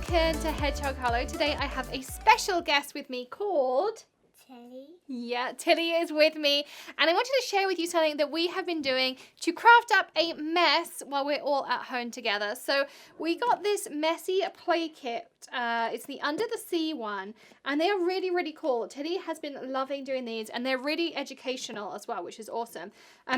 welcome to Hedgehog Hollow. Today I have a special guest with me called... Tilly. Yeah, Tilly is with me, and I wanted to share with you something that we have been doing to craft up a mess while we're all at home together. So we got this messy play kit. It's the Under the Sea one, and they are really, really cool. Tilly has been loving doing these, and they're really educational as well, which is awesome.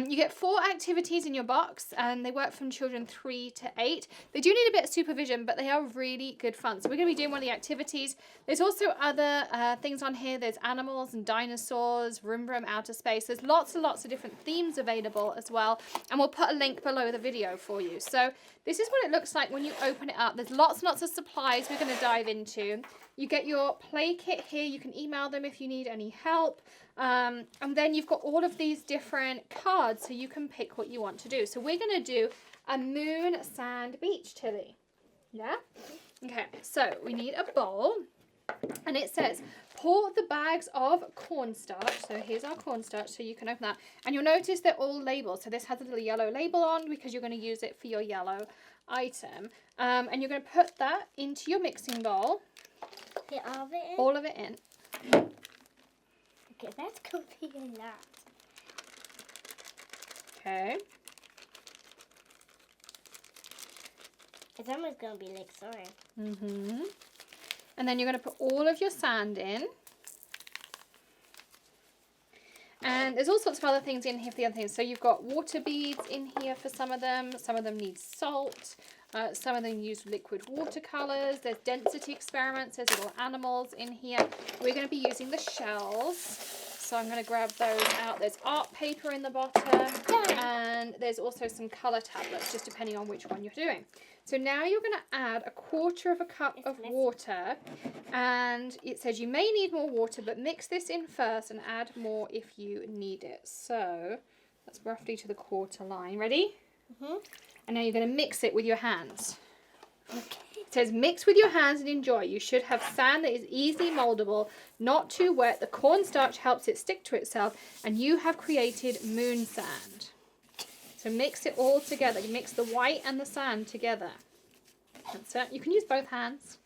You get 4 activities in your box, and they work from children 3 to 8. They do need a bit of supervision, but they are really good fun. So we're going to be doing one of the activities. There's also other things on here. There's animals and dinosaurs, room outer space. There's lots and lots of different themes available as well, and we'll put a link below the video for you. So this is what it looks like when you open it up. There's lots and lots of supplies we're going to dive into. You get your play kit here. You can email them if you need any help. And then you've got all of these different cards, so you can pick what you want to do. So we're going to do a moon sand beach, Tilly. Yeah? Okay, so we need a bowl. And it says, pour the bags of cornstarch. So here's our cornstarch, so you can open that. And you'll notice they're all labeled. So this has a little yellow label on because you're going to use it for your yellow item. And you're going to put that into your mixing bowl. Get all of it in? All of it in. Okay, that's going to be a lot. Okay. It's almost going to be like soy. Mm-hmm. And then you're going to put all of your sand in. And there's all sorts of other things in here for the other things. So you've got water beads in here for some of them. Some of them need salt. Some of them use liquid watercolors. There's density experiments. There's little animals in here. We're going to be using the shells. So I'm going to grab those out. There's art paper in the bottom. And there's also some color tablets, just depending on which one you're doing. So now you're going to add 1/4 cup of water, and it says you may need more water, but mix this in first and add more if you need it. So that's roughly to the 1/4 line. Ready? Mm-hmm. And now you're going to mix it with your hands. Okay. It says mix with your hands and enjoy. You should have sand that is easily moldable, not too wet. The cornstarch helps it stick to itself, and you have created moon sand. So mix it all together. You mix the white and the sand together. That's it. You can use both hands.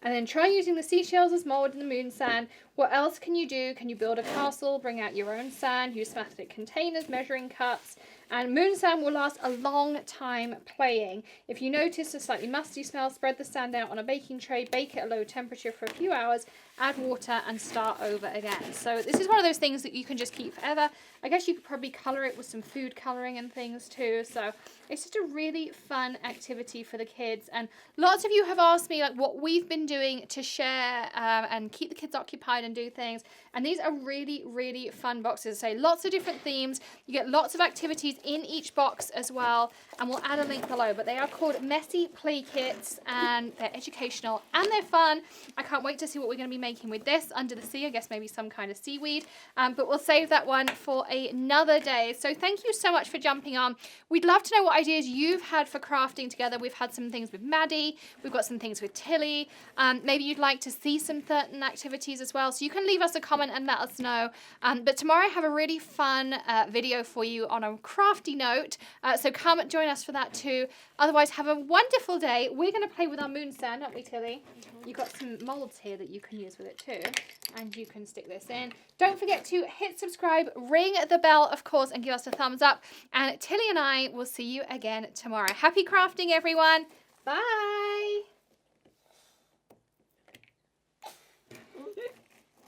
And then try using the seashells as mold in the moon sand. What else can you do? Can you build a castle, bring out your own sand, use plastic containers, measuring cups? And moon sand will last a long time playing. If you notice a slightly musty smell, spread the sand out on a baking tray, bake it at low temperature for a few hours, add water and start over again. So this is one of those things that you can just keep forever. I guess you could probably colour it with some food colouring and things too. So it's just a really fun activity for the kids. And lots of you have asked me like what we've been doing to share and keep the kids occupied and do things. And these are really, really fun boxes. So lots of different themes. You get lots of activities in each box as well. And we'll add a link below. But they are called Messy Play Kits, and they're educational and they're fun. I can't wait to see what we're going to be making with this under the sea. I guess maybe some kind of seaweed. But we'll save that one for another day. So thank you so much for jumping on. We'd love to know what ideas you've had for crafting together. We've had some things with Maddie. We've got some things with Tilly. Maybe you'd like to see some certain activities as well. So you can leave us a comment and let us know. But tomorrow I have a really fun video for you on a crafty note. So come join us for that too. Otherwise, have a wonderful day. We're going to play with our moon sand, aren't we, Tilly? You've got some molds here that you can use with it too. And you can stick this in. Don't forget to hit subscribe, ring the bell, of course, and give us a thumbs up. And Tilly and I will see you again tomorrow. Happy crafting, everyone. Bye.